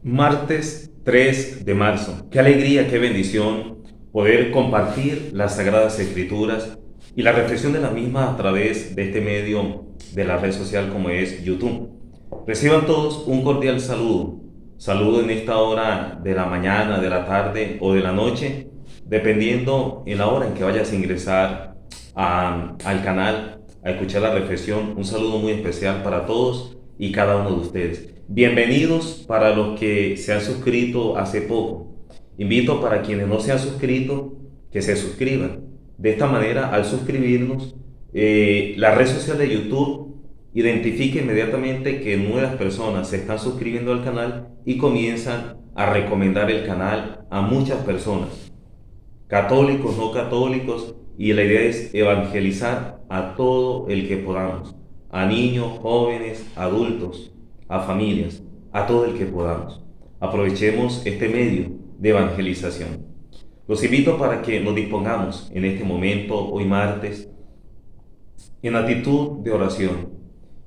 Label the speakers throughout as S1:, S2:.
S1: Martes 3 de marzo. Qué alegría, qué bendición poder compartir las Sagradas Escrituras y la reflexión de la misma a través de este medio de la red social como es YouTube. Reciban todos un cordial saludo. Saludo en esta hora de la mañana, de la tarde o de la noche, dependiendo en la hora en que vayas a ingresar al canal a escuchar la reflexión. Un saludo muy especial para todos y cada uno de ustedes. Bienvenidos para los que se han suscrito hace poco. Invito para quienes no se han suscrito que se suscriban. De esta manera, al suscribirnos, la red social de YouTube identifica inmediatamente que nuevas personas se están suscribiendo al canal y comienzan a recomendar el canal a muchas personas, católicos, no católicos, y la idea es evangelizar a todo el que podamos, a niños, jóvenes, adultos, a familias, a todo el que podamos. Aprovechemos este medio de evangelización. Los invito para que nos dispongamos en este momento, hoy martes, en actitud de oración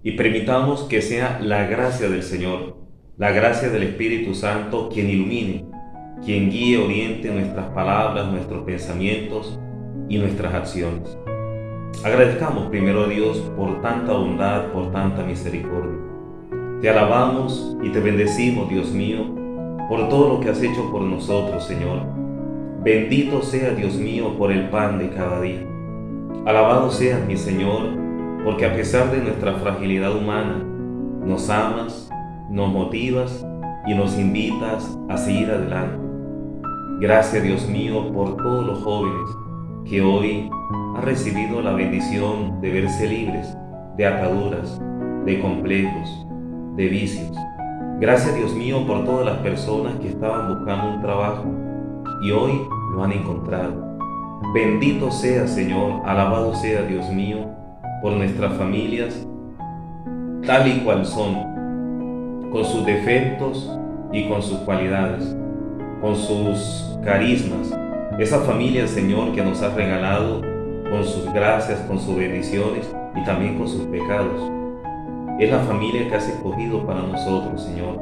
S1: y permitamos que sea la gracia del Señor, la gracia del Espíritu Santo quien ilumine, quien guíe, oriente nuestras palabras, nuestros pensamientos y nuestras acciones. Agradezcamos primero a Dios por tanta bondad, por tanta misericordia. Te alabamos y te bendecimos, Dios mío, por todo lo que has hecho por nosotros, Señor. Bendito sea, Dios mío, por el pan de cada día. Alabado seas, mi Señor, porque a pesar de nuestra fragilidad humana, nos amas, nos motivas y nos invitas a seguir adelante. Gracias, Dios mío, por todos los jóvenes que hoy han recibido la bendición de verse libres de ataduras, de complejos, de vicios. Gracias, Dios mío, por todas las personas que estaban buscando un trabajo y hoy lo han encontrado. Bendito sea, Señor, alabado sea, Dios mío, por nuestras familias, tal y cual son, con sus defectos y con sus cualidades, con sus carismas. Esa familia, Señor, que nos has regalado con sus gracias, con sus bendiciones y también con sus pecados. Es la familia que has escogido para nosotros, Señor.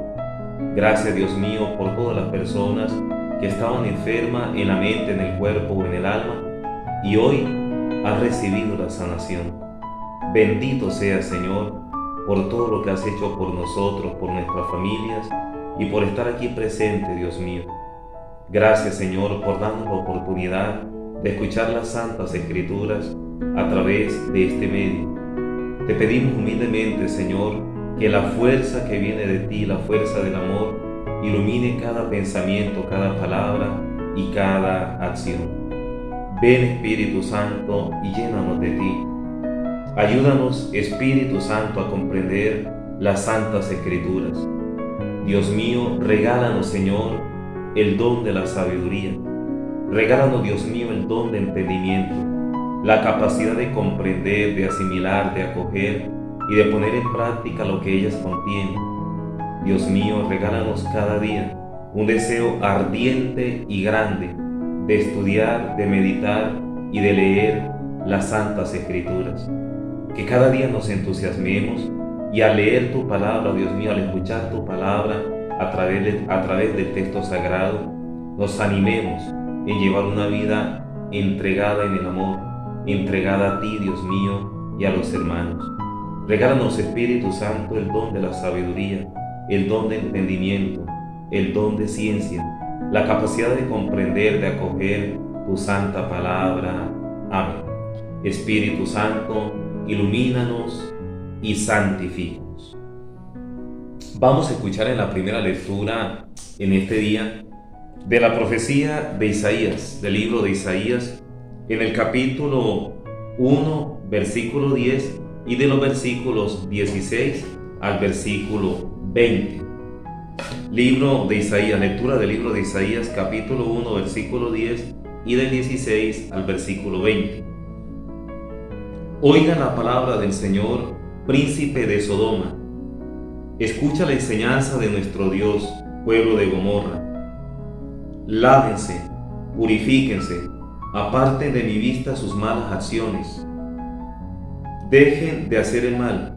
S1: Gracias, Dios mío, por todas las personas que estaban enfermas en la mente, en el cuerpo o en el alma y hoy has recibido la sanación. Bendito sea, Señor, por todo lo que has hecho por nosotros, por nuestras familias y por estar aquí presente, Dios mío. Gracias, Señor, por darnos la oportunidad de escuchar las Santas Escrituras a través de este medio. Te pedimos humildemente, Señor, que la fuerza que viene de ti, la fuerza del amor, ilumine cada pensamiento, cada palabra y cada acción. Ven, Espíritu Santo, y llénanos de ti. Ayúdanos, Espíritu Santo, a comprender las Santas Escrituras. Dios mío, regálanos, Señor, el don de la sabiduría. Regálanos, Dios mío, el don de entendimiento, la capacidad de comprender, de asimilar, de acoger y de poner en práctica lo que ellas contienen. Dios mío, regálanos cada día un deseo ardiente y grande de estudiar, de meditar y de leer las Santas Escrituras. Que cada día nos entusiasmemos y al leer tu palabra, Dios mío, al escuchar tu palabra a través del texto sagrado, nos animemos en llevar una vida entregada en el amor, entregada a ti, Dios mío, y a los hermanos. Regálanos, Espíritu Santo, el don de la sabiduría, el don de entendimiento, el don de ciencia, la capacidad de comprender, de acoger tu santa palabra. Amén. Espíritu Santo, ilumínanos y santifícanos. Vamos a escuchar en la primera lectura en este día de la profecía de Isaías, del libro de Isaías, en el capítulo 1, versículo 10 y de los versículos 16 al versículo 20. Libro de Isaías, lectura del libro de Isaías, capítulo 1, versículo 10 y del 16 al versículo 20. Oigan la palabra del Señor, príncipe de Sodoma. Escucha la enseñanza de nuestro Dios, pueblo de Gomorra. Lávense, purifíquense, aparten de mi vista sus malas acciones. Dejen de hacer el mal,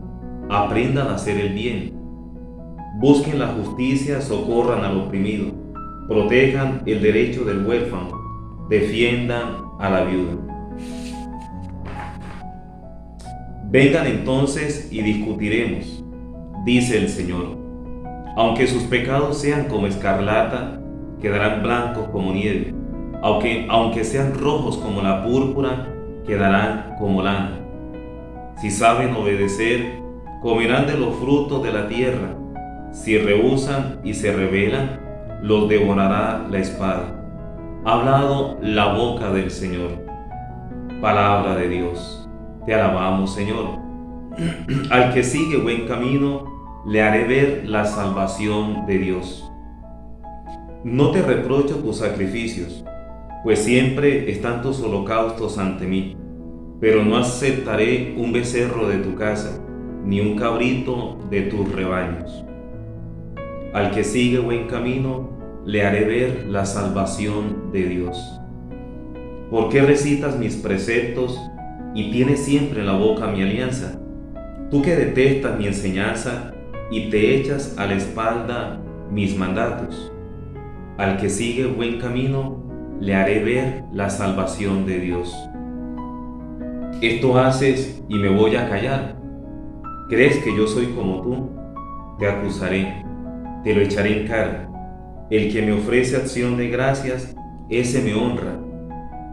S1: aprendan a hacer el bien. busquen la justicia, socorran al oprimido, protejan el derecho del huérfano, defiendan a la viuda. Vengan entonces y discutiremos, dice el Señor. Aunque sus pecados sean como escarlata, quedarán blancos como nieve. Aunque sean rojos como la púrpura, quedarán como lana. Si saben obedecer, comerán de los frutos de la tierra. Si rehúsan y se rebelan, los devorará la espada. Ha hablado la boca del Señor. Palabra de Dios. Te alabamos, Señor. Al que sigue buen camino, le haré ver la salvación de Dios. No te reprocho tus sacrificios, pues siempre están tus holocaustos ante mí, pero no aceptaré un becerro de tu casa, ni un cabrito de tus rebaños. Al que sigue buen camino, le haré ver la salvación de Dios. ¿Por qué recitas mis preceptos y tienes siempre en la boca mi alianza? Tú que detestas mi enseñanza y te echas a la espalda mis mandatos. Al que sigue buen camino, le haré ver la salvación de Dios. Esto haces y me voy a callar. ¿Crees que yo soy como tú? Te acusaré, te lo echaré en cara. El que me ofrece acción de gracias, ese me honra.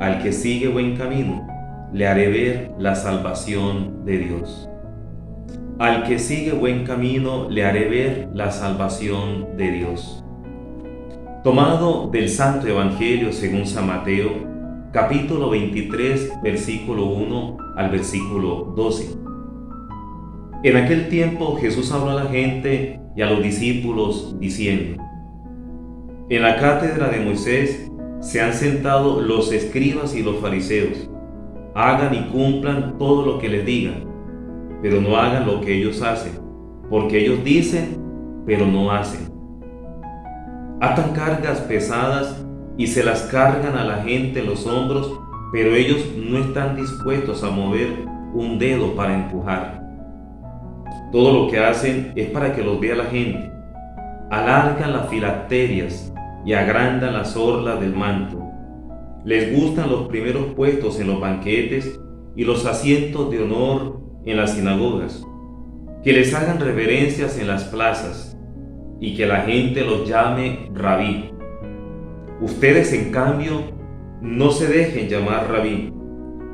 S1: Al que sigue buen camino, le haré ver la salvación de Dios. Al que sigue buen camino, le haré ver la salvación de Dios. Tomado del Santo Evangelio según San Mateo, capítulo 23, versículo 1 al versículo 12. En aquel tiempo Jesús habló a la gente y a los discípulos diciendo: En la cátedra de Moisés se han sentado los escribas y los fariseos. Hagan y cumplan todo lo que les digan, pero no hagan lo que ellos hacen, porque ellos dicen, pero no hacen. Atan cargas pesadas y se las cargan a la gente en los hombros, pero ellos no están dispuestos a mover un dedo para empujar. Todo lo que hacen es para que los vea la gente. Alargan las filacterias y agrandan las orlas del manto. Les gustan los primeros puestos en los banquetes y los asientos de honor en las sinagogas. Que les hagan reverencias en las plazas y que la gente los llame rabí. Ustedes, en cambio, no se dejen llamar rabí,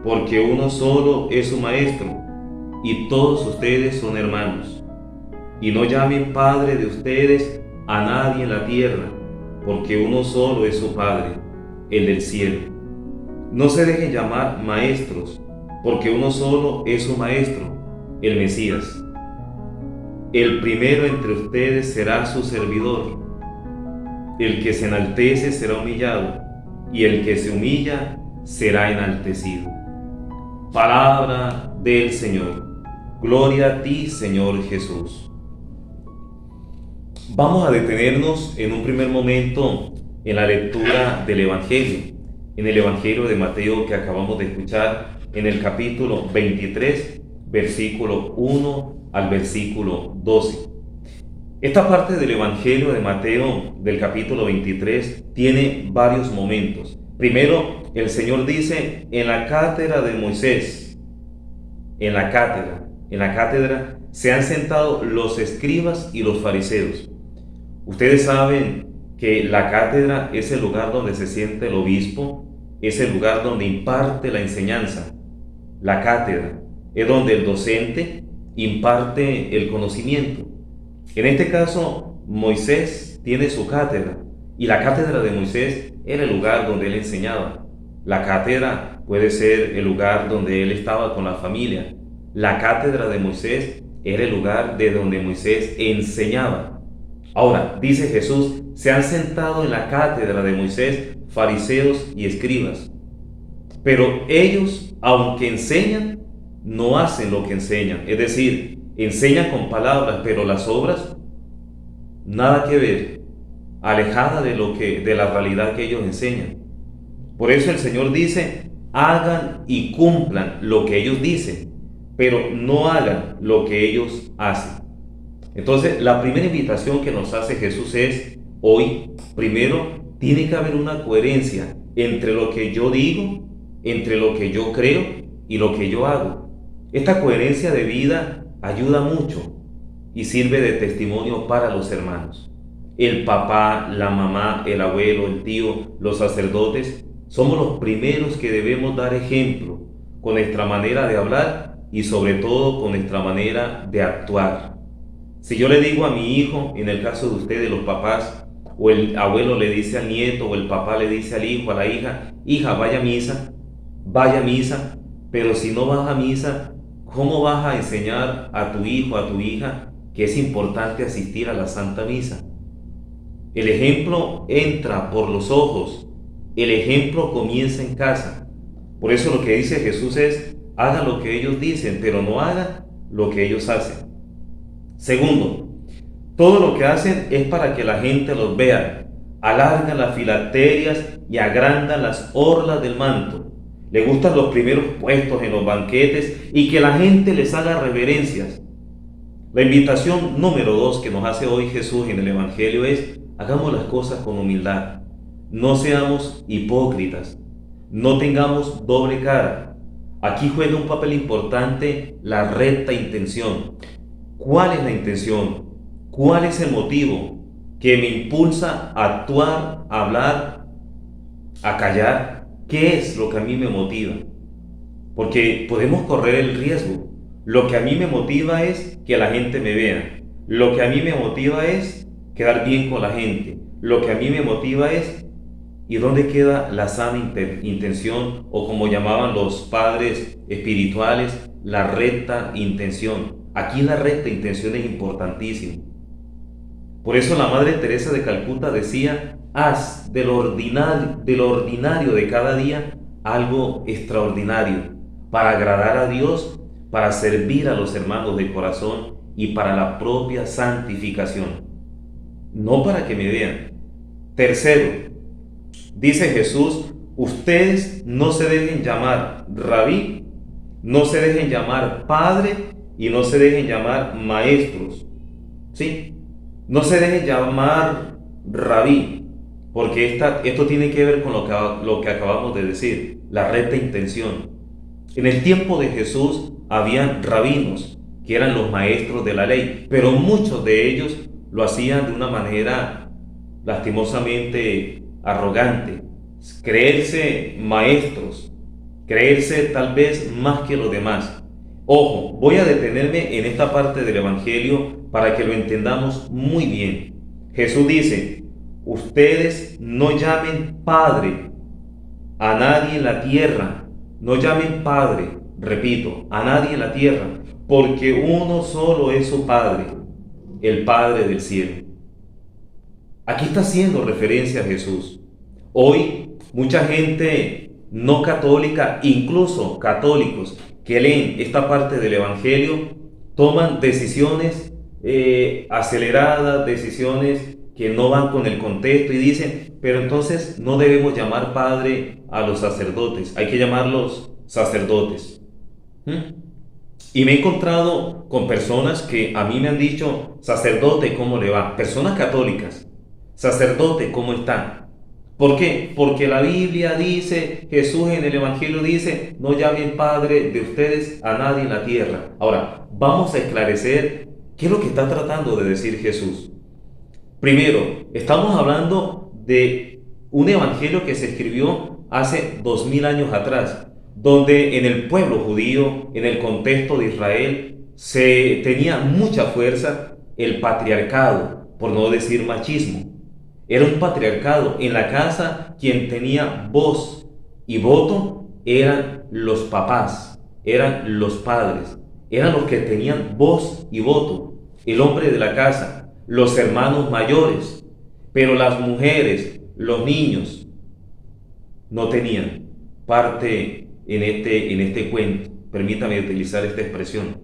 S1: porque uno solo es su maestro y todos ustedes son hermanos. Y no llamen padre de ustedes a nadie en la tierra, porque uno solo es su Padre, el del cielo. No se dejen llamar maestros, porque uno solo es su maestro, el Mesías. El primero entre ustedes será su servidor. El que se enaltece será humillado, y el que se humilla será enaltecido. Palabra del Señor. Gloria a ti, Señor Jesús. Vamos a detenernos en un primer momento en la lectura del Evangelio, en el Evangelio de Mateo que acabamos de escuchar, en el capítulo 23, versículo 1 al versículo 12. Esta parte del Evangelio de Mateo, del capítulo 23, tiene varios momentos. Primero, el Señor dice: en la cátedra de Moisés, en la cátedra se han sentado los escribas y los fariseos. Ustedes saben que la cátedra es el lugar donde se sienta el obispo, es el lugar donde imparte la enseñanza. La cátedra es donde el docente imparte el conocimiento. En este caso, Moisés tiene su cátedra, y la cátedra de Moisés era el lugar donde él enseñaba. La cátedra puede ser el lugar donde él estaba con la familia. La cátedra de Moisés era el lugar de donde Moisés enseñaba. Ahora, dice Jesús, se han sentado en la cátedra de Moisés fariseos y escribas. Pero ellos, aunque enseñan, no hacen lo que enseñan. Es decir, enseñan con palabras, pero las obras, nada que ver, alejada de la realidad que ellos enseñan. Por eso el Señor dice: hagan y cumplan lo que ellos dicen, pero no hagan lo que ellos hacen. Entonces, la primera invitación que nos hace Jesús es, hoy, primero, tiene que haber una coherencia entre lo que yo digo, entre lo que yo creo y lo que yo hago. Esta coherencia de vida ayuda mucho y sirve de testimonio para los hermanos. El papá, la mamá, el abuelo, el tío, los sacerdotes, somos los primeros que debemos dar ejemplo con nuestra manera de hablar y sobre todo con nuestra manera de actuar. Si yo le digo a mi hijo, en el caso de ustedes, los papás, o el abuelo le dice al nieto, o el papá le dice al hijo, a la hija, vaya a misa, pero si no vas a misa, ¿cómo vas a enseñar a tu hijo, a tu hija, que es importante asistir a la Santa Misa? El ejemplo entra por los ojos, el ejemplo comienza en casa. Por eso lo que dice Jesús es, haga lo que ellos dicen, pero no haga lo que ellos hacen. Segundo, todo lo que hacen es para que la gente los vea. Alargan las filacterias y agrandan las orlas del manto. Le gustan los primeros puestos en los banquetes y que la gente les haga reverencias. La invitación número 2 que nos hace hoy Jesús en el Evangelio es: hagamos las cosas con humildad. No seamos hipócritas. No tengamos doble cara. Aquí juega un papel importante la recta intención. ¿Cuál es la intención? ¿Cuál es el motivo que me impulsa a actuar, a hablar, a callar? ¿Qué es lo que a mí me motiva? Porque podemos correr el riesgo. Lo que a mí me motiva es que la gente me vea. Lo que a mí me motiva es quedar bien con la gente. Lo que a mí me motiva es, ¿y dónde queda la sana intención? O como llamaban los padres espirituales, la recta intención. Aquí la recta intención es importantísima. Por eso la Madre Teresa de Calcuta decía, haz de lo ordinario de cada día algo extraordinario, para agradar a Dios, para servir a los hermanos de corazón y para la propia santificación, no para que me vean. Tercero, dice Jesús, ustedes no se dejen llamar rabí, no se dejen llamar padre y no se dejen llamar maestros. ¿Sí? No se dejen llamar rabí, porque esto tiene que ver con lo que acabamos de decir, la recta intención. En el tiempo de Jesús habían rabinos, que eran los maestros de la ley, pero muchos de ellos lo hacían de una manera lastimosamente arrogante, creerse maestros, creerse tal vez más que los demás. Ojo, voy a detenerme en esta parte del Evangelio para que lo entendamos muy bien. Jesús dice, ustedes no llamen Padre a nadie en la tierra, no llamen Padre, repito, a nadie en la tierra, porque uno solo es su Padre, el Padre del cielo. Aquí está haciendo referencia a Jesús. Hoy mucha gente no católica, incluso católicos que leen esta parte del Evangelio, toman decisiones aceleradas, decisiones que no van con el contexto y dicen, pero entonces no debemos llamar padre a los sacerdotes, hay que llamarlos sacerdotes. Y me he encontrado con personas que a mí me han dicho, sacerdote, ¿cómo le va? Personas católicas, sacerdote, ¿cómo está? ¿Por qué? Porque la Biblia dice, Jesús en el Evangelio dice, no llamen Padre de ustedes a nadie en la tierra. Ahora, vamos a esclarecer qué es lo que está tratando de decir Jesús. Primero, estamos hablando de un Evangelio que se escribió hace 2000 años atrás, donde en el pueblo judío, en el contexto de Israel, se tenía mucha fuerza el patriarcado, por no decir machismo. Era un patriarcado. En la casa quien tenía voz y voto eran los papás, eran los padres, eran los que tenían voz y voto, el hombre de la casa, los hermanos mayores, pero las mujeres, los niños, no tenían parte en este cuento. Permítame utilizar esta expresión.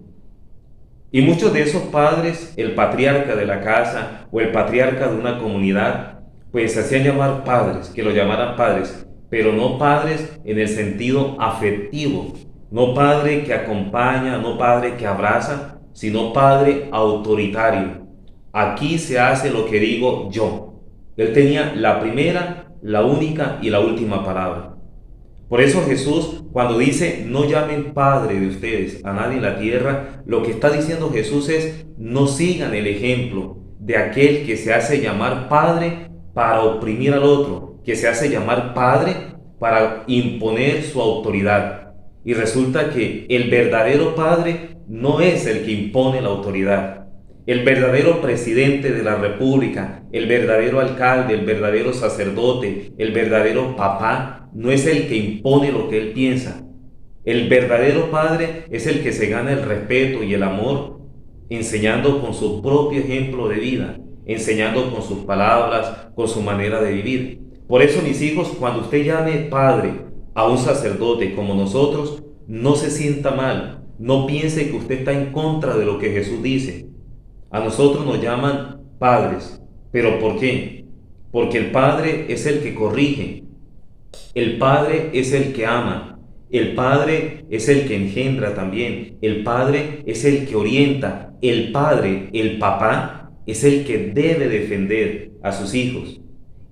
S1: Y muchos de esos padres, el patriarca de la casa o el patriarca de una comunidad, pues se hacían llamar padres, que lo llamaran padres, pero no padres en el sentido afectivo, no padre que acompaña, no padre que abraza, sino Padre autoritario. Aquí se hace lo que digo yo. Él tenía la primera, la única y la última palabra. Por eso Jesús, cuando dice no llamen Padre de ustedes a nadie en la tierra, lo que está diciendo Jesús es no sigan el ejemplo de aquel que se hace llamar Padre para oprimir al otro, que se hace llamar Padre para imponer su autoridad. Y resulta que el verdadero Padre no es el que impone la autoridad. El verdadero presidente de la República, el verdadero alcalde, el verdadero sacerdote, el verdadero papá, no es el que impone lo que él piensa. El verdadero padre es el que se gana el respeto y el amor, enseñando con su propio ejemplo de vida, enseñando con sus palabras, con su manera de vivir. Por eso, mis hijos, cuando usted llame padre a un sacerdote como nosotros, no se sienta mal, no piense que usted está en contra de lo que Jesús dice. A nosotros nos llaman padres. ¿Pero por qué? Porque el padre es el que corrige, el padre es el que ama, el padre es el que engendra también, el padre es el que orienta, el padre, el papá, es el que debe defender a sus hijos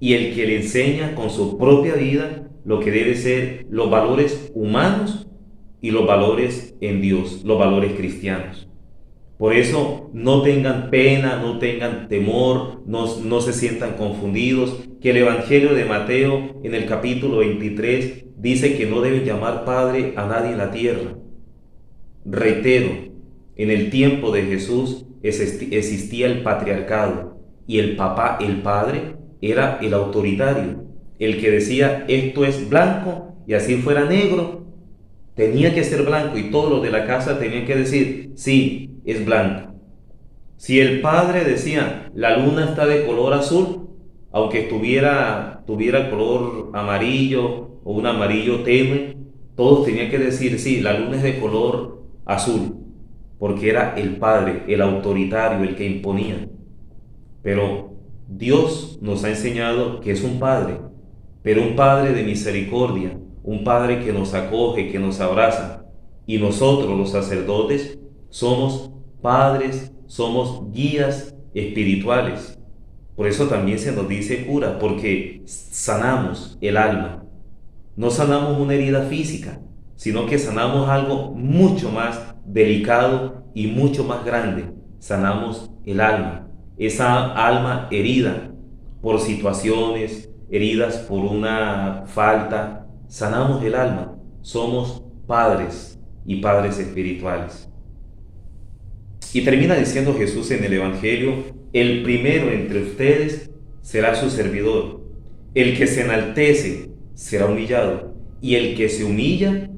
S1: y el que le enseña con su propia vida lo que debe ser los valores humanos y los valores en Dios, los valores cristianos. Por eso no tengan pena, no tengan temor, no se sientan confundidos, que el Evangelio de Mateo en el capítulo 23 dice que no deben llamar Padre a nadie en la tierra. Reitero, en el tiempo de Jesús existía el patriarcado y el papá, el padre, era el autoritario, el que decía esto es blanco y así fuera negro, tenía que ser blanco y todos los de la casa tenían que decir sí, es blanco. Si el padre decía la luna está de color azul, aunque tuviera color amarillo o un amarillo tenue, todos tenían que decir sí, la luna es de color azul, porque era el padre, el autoritario, el que imponía. Pero Dios nos ha enseñado que es un padre, pero un padre de misericordia, un padre que nos acoge, que nos abraza. Y nosotros, los sacerdotes, somos padres, somos guías espirituales. Por eso también se nos dice cura, porque sanamos el alma. No sanamos una herida física, sino que sanamos algo mucho más delicado y mucho más grande. Sanamos el alma, esa alma herida por situaciones, heridas por una falta. Sanamos el alma. Somos padres y padres espirituales. Y termina diciendo Jesús en el Evangelio, el primero entre ustedes será su servidor. El que se enaltece será humillado y el que se humilla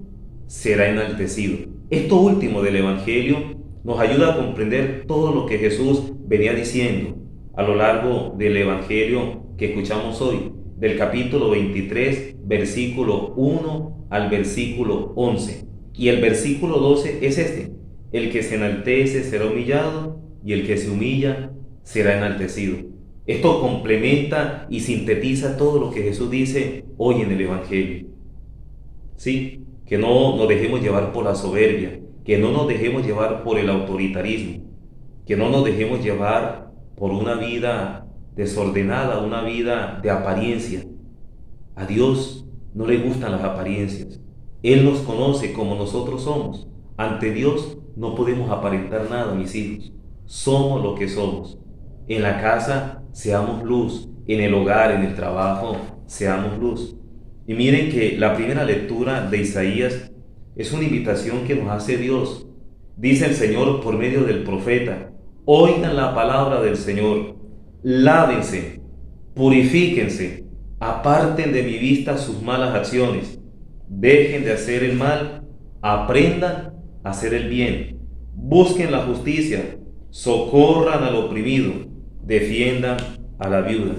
S1: será enaltecido. Esto último del Evangelio nos ayuda a comprender todo lo que Jesús venía diciendo a lo largo del Evangelio que escuchamos hoy, del capítulo 23, versículo 1 al versículo 11. Y el versículo 12 es este: el que se enaltece será humillado y el que se humilla será enaltecido. Esto complementa y sintetiza todo lo que Jesús dice hoy en el Evangelio. Sí, que no nos dejemos llevar por la soberbia, que no nos dejemos llevar por el autoritarismo, que no nos dejemos llevar por una vida desordenada, una vida de apariencia. A Dios no le gustan las apariencias. Él nos conoce como nosotros somos. Ante Dios no podemos aparentar nada, mis hijos. Somos lo que somos. En la casa seamos luz, en el hogar, en el trabajo, seamos luz. Y miren que la primera lectura de Isaías es una invitación que nos hace Dios. Dice el Señor por medio del profeta: oigan la palabra del Señor, lávense, purifíquense, aparten de mi vista sus malas acciones, dejen de hacer el mal, aprendan a hacer el bien, busquen la justicia, socorran al oprimido, defiendan a la viuda.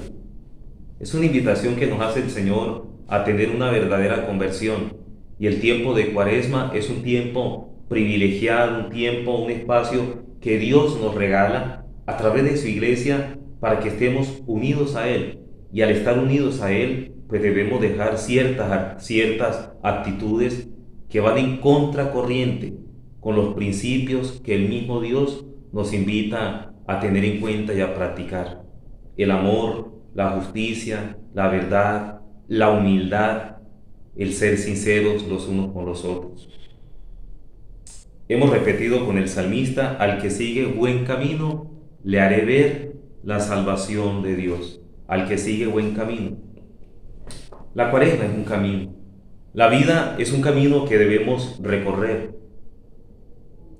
S1: Es una invitación que nos hace el Señor a tener una verdadera conversión. Y el tiempo de Cuaresma es un tiempo privilegiado, un tiempo, un espacio que Dios nos regala a través de su iglesia para que estemos unidos a Él. Y al estar unidos a Él, pues debemos dejar ciertas actitudes que van en contracorriente con los principios que el mismo Dios nos invita a tener en cuenta y a practicar. El amor, la justicia, la verdad, la humildad, el ser sinceros los unos con los otros. Hemos repetido con el salmista: al que sigue buen camino, le haré ver la salvación de Dios. Al que sigue buen camino. La cuaresma es un camino. La vida es un camino que debemos recorrer.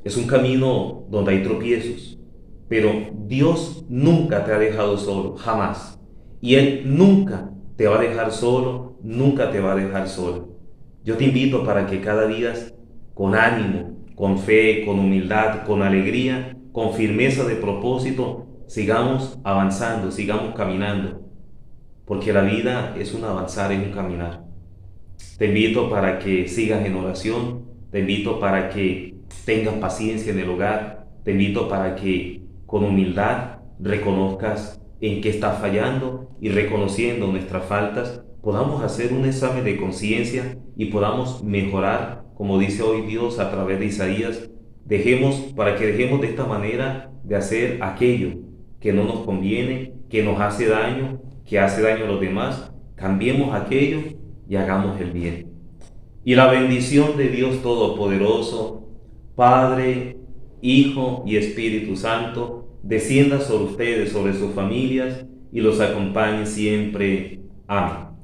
S1: Es un camino donde hay tropiezos. Pero Dios nunca te ha dejado solo, jamás. Y Él nunca te va a dejar solo, nunca te va a dejar solo. Yo te invito para que cada día, con ánimo, con fe, con humildad, con alegría, con firmeza de propósito, sigamos avanzando, sigamos caminando. Porque la vida es un avanzar, es un caminar. Te invito para que sigas en oración, te invito para que tengas paciencia en el hogar, te invito para que con humildad reconozcas en qué estás fallando y reconociendo nuestras faltas, podamos hacer un examen de conciencia y podamos mejorar, como dice hoy Dios a través de Isaías. Para que dejemos de esta manera de hacer aquello que no nos conviene, que nos hace daño, que hace daño a los demás. Cambiemos aquello y hagamos el bien. Y la bendición de Dios Todopoderoso, Padre, Hijo y Espíritu Santo, descienda sobre ustedes, sobre sus familias, y los acompañe siempre. Amén.